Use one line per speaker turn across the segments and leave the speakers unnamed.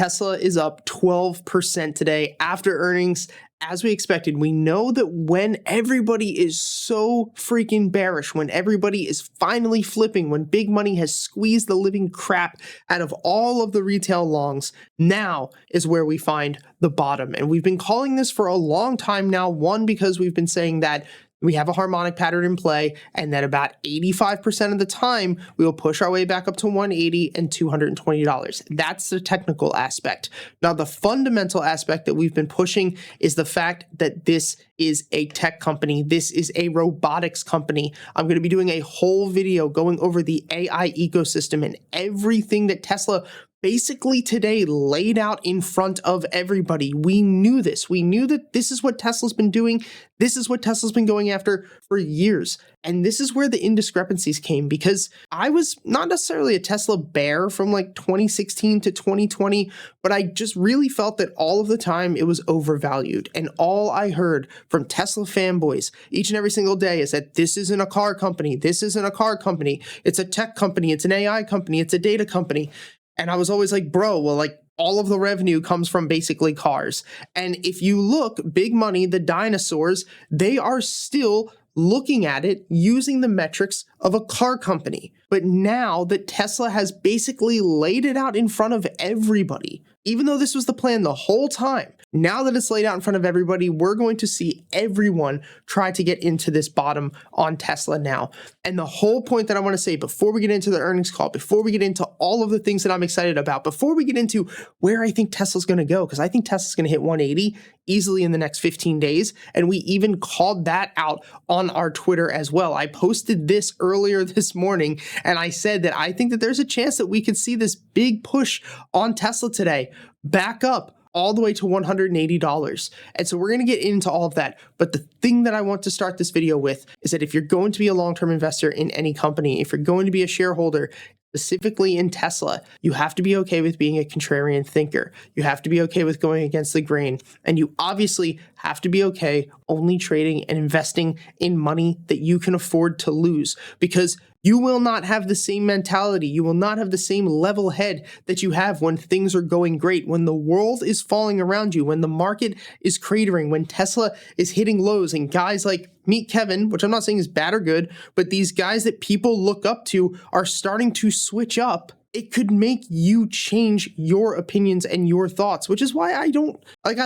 Tesla is up 12% today after earnings. As we expected, we know that when everybody is so freaking bearish, when everybody is finally flipping, when big money has squeezed the living crap out of all of the retail longs, now is where we find the bottom. And we've been calling this for a long time now. One, because we've been saying that we have a harmonic pattern in play, and that about 85% of the time, we will push our way back up to 180 and $220. That's the technical aspect. Now, the fundamental aspect that we've been pushing is the fact that this is a tech company. This is a robotics company. I'm going to be doing a whole video going over the AI ecosystem and everything that Tesla basically today laid out in front of everybody. We knew this. We knew that this is what Tesla's been doing. This is what Tesla's been going after for years. And this is where the indiscrepancies came, because I was not necessarily a Tesla bear from like 2016 to 2020, but I just really felt that all of the time it was overvalued. And all I heard from Tesla fanboys each and every single day is that this isn't a car company. This isn't a car company. It's a tech company. It's an AI company. It's a data company. And I was always like, bro, well, like all of the revenue comes from basically cars. And if you look, big money, the dinosaurs, they are still looking at it using the metrics of a car company. But now that Tesla has basically laid it out in front of everybody, even though this was the plan the whole time, now that it's laid out in front of everybody, we're going to see everyone try to get into this bottom on Tesla now. And the whole point that I want to say before we get into the earnings call, before we get into all of the things that I'm excited about, before we get into where I think Tesla's going to go, because I think Tesla's going to hit 180 easily in the next 15 days. And we even called that out on our Twitter as well. I posted this earlier this morning, and I said that I think that there's a chance that we could see this big push on Tesla today back up all the way to $180. And so we're going to get into all of that. But the thing that I want to start this video with is that if you're going to be a long-term investor in any company, if you're going to be a shareholder, specifically in Tesla, you have to be okay with being a contrarian thinker. You have to be okay with going against the grain. And you obviously have to be okay only trading and investing in money that you can afford to lose, because you will not have the same mentality. You will not have the same level head that you have when things are going great, when the world is falling around you, when the market is cratering, when Tesla is hitting lows, and guys like meet Kevin, which I'm not saying is bad or good, but these guys that people look up to are starting to switch up. It could make you change your opinions and your thoughts, which is why I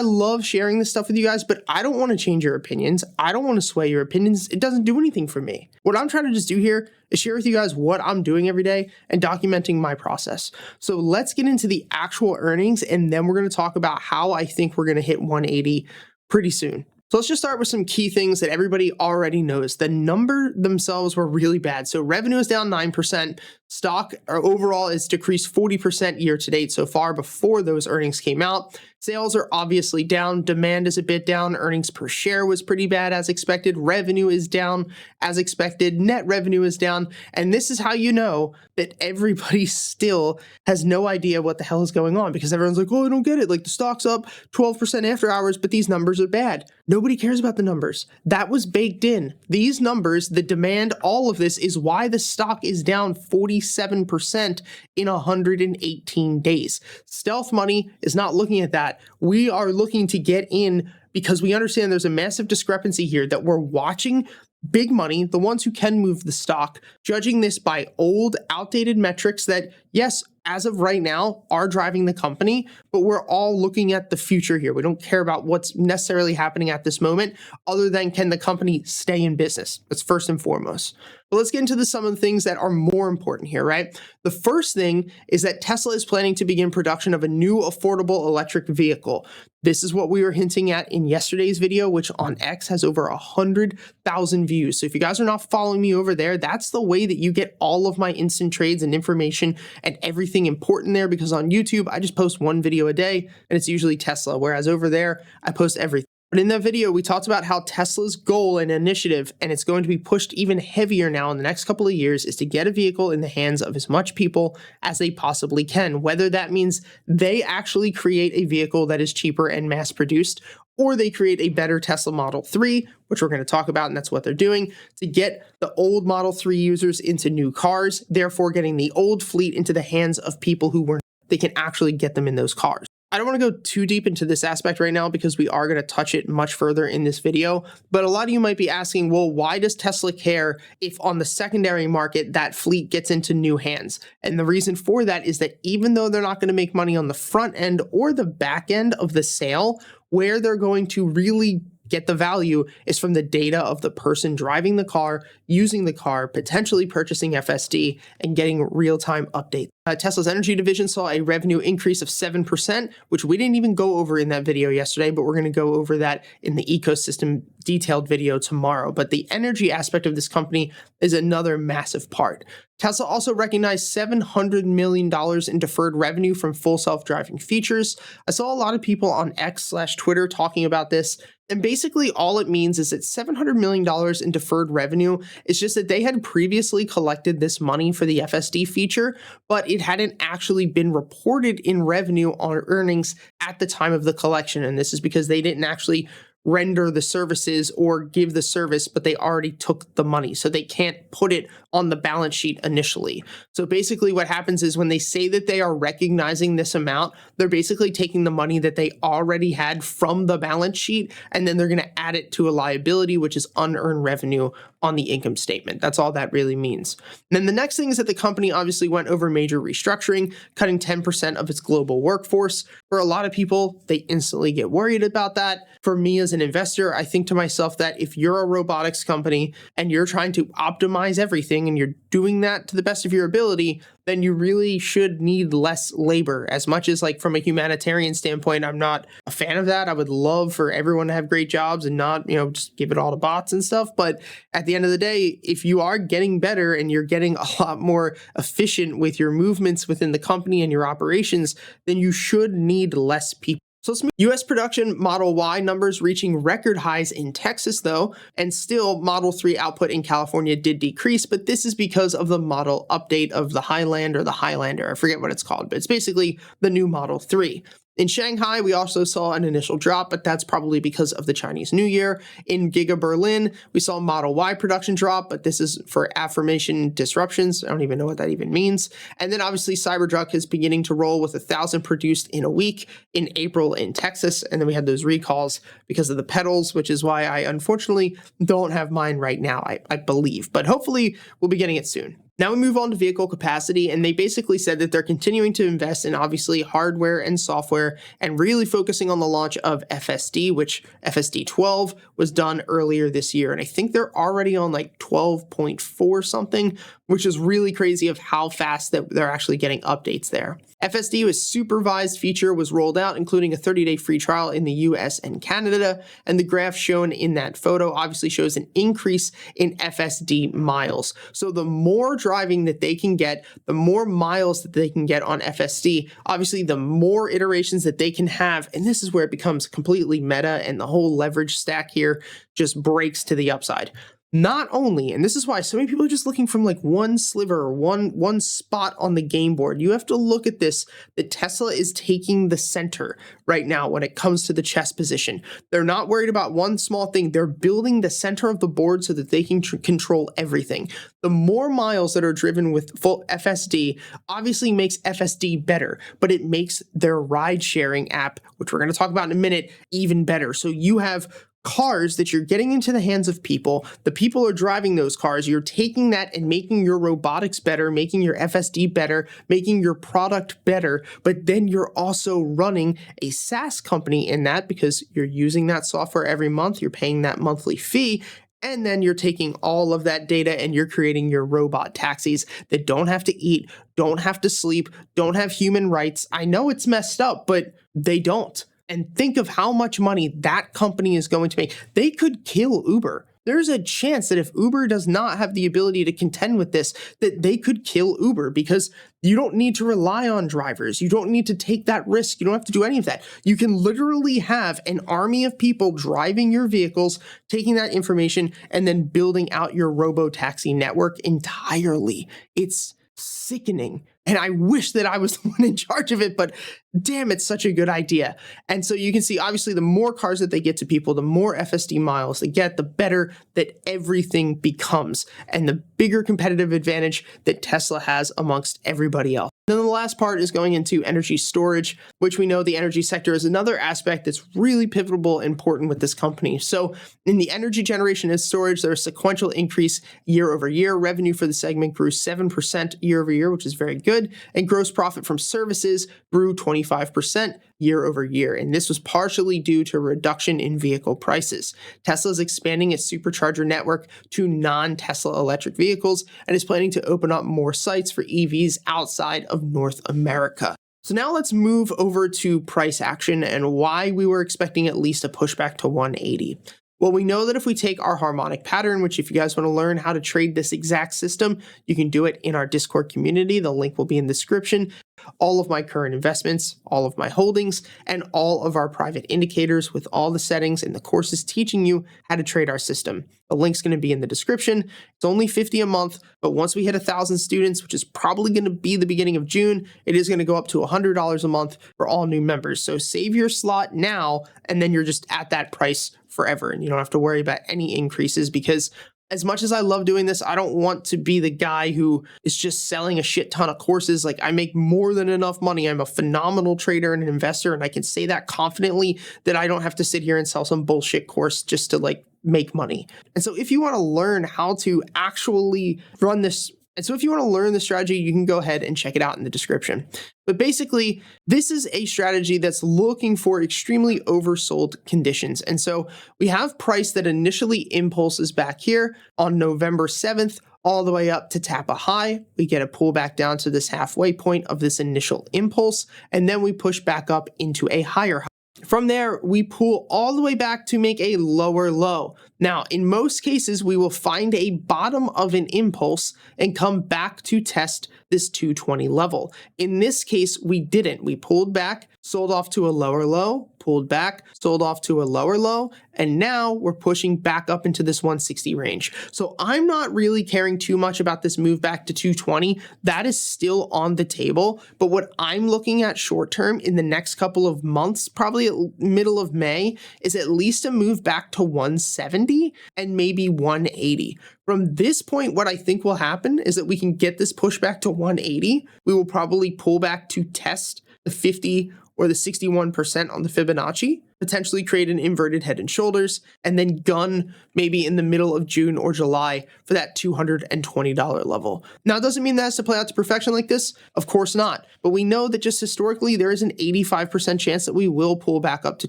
love sharing this stuff with you guys, but I don't want to change your opinions. I don't want to sway your opinions. It doesn't do anything for me. What I'm trying to just do here is share with you guys what I'm doing every day and documenting my process. So let's get into the actual earnings, and then we're going to talk about how I think we're going to hit 180 pretty soon. So let's just start with some key things that everybody already knows. The number themselves were really bad. So revenue is down 9%. Stock overall is decreased 40% year to date so far before those earnings came out. Sales are obviously down. Demand is a bit down. Earnings per share was pretty bad as expected. Revenue is down as expected. Net revenue is down. And this is how you know that everybody still has no idea what the hell is going on, because everyone's like, oh, I don't get it. Like the stock's up 12% after hours, but these numbers are bad. Nobody cares about the numbers. That was baked in. These numbers, the demand, all of this is why the stock is down 47% in 118 days. Stealth money is not looking at that. We are looking to get in because we understand there's a massive discrepancy here, that we're watching big money, the ones who can move the stock, judging this by old, outdated metrics that, yes, as of right now, are driving the company, but we're all looking at the future here. We don't care about what's necessarily happening at this moment, other than can the company stay in business? That's first and foremost. But let's get into some of the things that are more important here, right? The first thing is that Tesla is planning to begin production of a new affordable electric vehicle. This is what we were hinting at in yesterday's video, which on X has over 100,000 views. So if you guys are not following me over there, that's the way that you get all of my instant trades and information and everything important there, because on YouTube, I just post one video a day and it's usually Tesla, whereas over there, I post everything. But in that video, we talked about how Tesla's goal and initiative, and it's going to be pushed even heavier now in the next couple of years, is to get a vehicle in the hands of as much people as they possibly can, whether that means they actually create a vehicle that is cheaper and mass produced, or they create a better Tesla Model 3, which we're going to talk about, and that's what they're doing, to get the old Model 3 users into new cars, therefore getting the old fleet into the hands of people who were they can actually get them in those cars. I don't want to go too deep into this aspect right now because we are going to touch it much further in this video, but a lot of you might be asking, well, why does Tesla care if on the secondary market that fleet gets into new hands? And the reason for that is that even though they're not going to make money on the front end or the back end of the sale, where they're going to really get the value is from the data of the person driving the car, using the car, potentially purchasing FSD, and getting real-time updates. Tesla's energy division saw a revenue increase of 7%, which we didn't even go over in that video yesterday, but we're going to go over that in the ecosystem detailed video tomorrow. But the energy aspect of this company is another massive part. Tesla also recognized $700 million in deferred revenue from full self-driving features. I saw a lot of people on X/Twitter talking about this, and basically all it means is that $700 million in deferred revenue is just that they had previously collected this money for the FSD feature, but it hadn't actually been reported in revenue or earnings at the time of the collection. And this is because they didn't actually render the services or give the service, but they already took the money. So they can't put it on the balance sheet initially. So basically what happens is when they say that they are recognizing this amount, they're basically taking the money that they already had from the balance sheet, and then they're going to add it to a liability, which is unearned revenue on the income statement. That's all that really means. And then the next thing is that the company obviously went over major restructuring, cutting 10% of its global workforce. For a lot of people, they instantly get worried about that. For me as an investor, I think to myself that if you're a robotics company and you're trying to optimize everything and you're doing that to the best of your ability, then you really should need less labor. As much as like from a humanitarian standpoint, I'm not a fan of that. I would love for everyone to have great jobs and not, just give it all to bots and stuff. But at the end of the day, if you are getting better and you're getting a lot more efficient with your movements within the company and your operations, then you should need less people. So US production Model Y numbers reaching record highs in Texas though, and still Model 3 output in California did decrease, but this is because of the model update of the Highland or the Highlander. I forget what it's called, but it's basically the new Model 3. In Shanghai, we also saw an initial drop, but that's probably because of the Chinese New Year. In Giga Berlin, we saw Model Y production drop, but this is for affirmation disruptions. I don't even know what that even means. And then obviously Cybertruck is beginning to roll with 1,000 produced in a week in April in Texas. And then we had those recalls because of the pedals, which is why I unfortunately don't have mine right now, I believe. But hopefully we'll be getting it soon. Now we move on to vehicle capacity, and they basically said that they're continuing to invest in obviously hardware and software and really focusing on the launch of FSD, which FSD 12 was done earlier this year. And I think they're already on like 12.4 something, which is really crazy of how fast that they're actually getting updates there. FSD with supervised feature was rolled out, including a 30-day free trial in the US and Canada, and the graph shown in that photo obviously shows an increase in FSD miles. So the more driving that they can get, the more miles that they can get on FSD, obviously the more iterations that they can have, and this is where it becomes completely meta and the whole leverage stack here just breaks to the upside. Not only, and this is why so many people are just looking from like one sliver or one spot on the game board. You have to look at this, that Tesla is taking the center right now when it comes to the chess position. They're not worried about one small thing. They're building the center of the board so that they can control everything. The more miles that are driven with full FSD obviously makes FSD better, but it makes their ride sharing app, which we're going to talk about in a minute, even better. So you have cars that you're getting into the hands of people. The people are driving those cars. You're taking that and making your robotics better, making your FSD better, making your product better. But then you're also running a SaaS company in that because you're using that software every month. You're paying that monthly fee. And then you're taking all of that data and you're creating your robot taxis that don't have to eat, don't have to sleep, don't have human rights. I know it's messed up, but they don't. And think of how much money that company is going to make. They could kill Uber. There's a chance that if Uber does not have the ability to contend with this, that they could kill Uber because you don't need to rely on drivers. You don't need to take that risk. You don't have to do any of that. You can literally have an army of people driving your vehicles, taking that information, and then building out your robotaxi network entirely. It's sickening. And I wish that I was the one in charge of it, but damn, it's such a good idea. And so you can see, obviously, the more cars that they get to people, the more FSD miles they get, the better that everything becomes, and the bigger competitive advantage that Tesla has amongst everybody else. Then the last part is going into energy storage, which we know the energy sector is another aspect that's really pivotal and important with this company. So in the energy generation and storage, there's a sequential increase year over year. Revenue for the segment grew 7% year over year, which is very good. And gross profit from services grew 25% year over year. And this was partially due to a reduction in vehicle prices. Tesla is expanding its supercharger network to non-Tesla electric vehicles and is planning to open up more sites for EVs outside of North America. So now let's move over to price action and why we were expecting at least a pushback to 180. Well, we know that if we take our harmonic pattern, which if you guys want to learn how to trade this exact system, you can do it in our Discord community. The link will be in the description. All of my current investments, all of my holdings, and all of our private indicators with all the settings and the courses teaching you how to trade our system. The link's going to be in the description. It's only $50 a month, but once we hit 1,000 students, which is probably going to be the beginning of June, it is going to go up to $100 a month for all new members. So save your slot now, and then you're just at that price forever, and you don't have to worry about any increases, because as much as I love doing this, I don't want to be the guy who is just selling a shit ton of courses. Like, I make more than enough money. I'm a phenomenal trader and an investor, and I can say that confidently that I don't have to sit here and sell some bullshit course just to like make money. And so if you want to learn how to actually run this, and so if you want to learn the strategy, you can go ahead and check it out in the description. But basically, this is a strategy that's looking for extremely oversold conditions. And so we have price that initially impulses back here on November 7th, all the way up to tap a high. We get a pullback down to this halfway point of this initial impulse, and then we push back up into a higher high. From there, we pull all the way back to make a lower low. Now, in most cases, we will find a bottom of an impulse and come back to test this 220 level. In this case, we didn't. We pulled back, sold off to a lower low, pulled back, sold off to a lower low, and now we're pushing back up into this 160 range. So I'm not really caring too much about this move back to 220. That is still on the table. But what I'm looking at short term in the next couple of months, probably at middle of May, is at least a move back to 170 and maybe 180. From this point, what I think will happen is that we can get this pushback to 180. We will probably pull back to test the 50 or the 61% on the Fibonacci, potentially create an inverted head and shoulders, and then gun maybe in the middle of June or July for that $220 level. Now, it doesn't mean that has to play out to perfection like this. Of course not. But we know that just historically, there is an 85% chance that we will pull back up to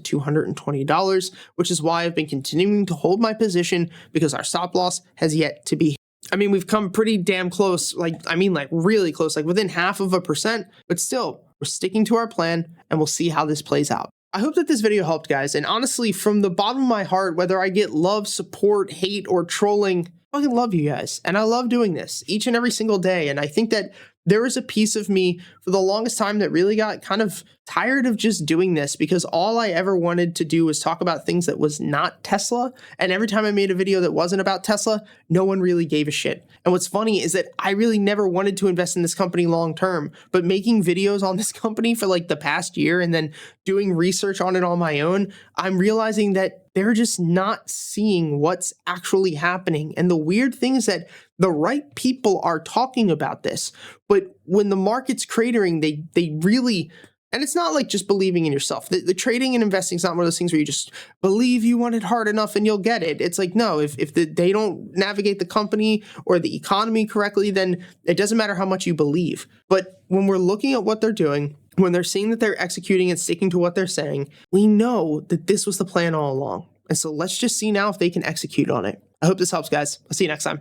$220, which is why I've been continuing to hold my position, because our stop loss has yet to be. I mean, we've come pretty damn close, like really close, like within 0.5%, but still, we're sticking to our plan, and we'll see how this plays out. I hope that this video helped, guys, and honestly, from the bottom of my heart, whether I get love, support, hate, or trolling, I fucking love you guys, and I love doing this each and every single day, and I think that there was a piece of me for the longest time that really got kind of tired of just doing this, because all I ever wanted to do was talk about things that was not Tesla. And every time I made a video that wasn't about Tesla, no one really gave a shit. And what's funny is that I really never wanted to invest in this company long term, but making videos on this company for like the past year and then doing research on it on my own, I'm realizing that they're just not seeing what's actually happening. And the weird thing is that the right people are talking about this, but when the market's cratering, they really, and it's not like just believing in yourself. The trading and investing is not one of those things where you just believe you want it hard enough and you'll get it. It's like, no, if they don't navigate the company or the economy correctly, then it doesn't matter how much you believe. But when we're looking at what they're doing, when they're seeing that they're executing and sticking to what they're saying, we know that this was the plan all along. And so let's just see now if they can execute on it. I hope this helps, guys. I'll see you next time.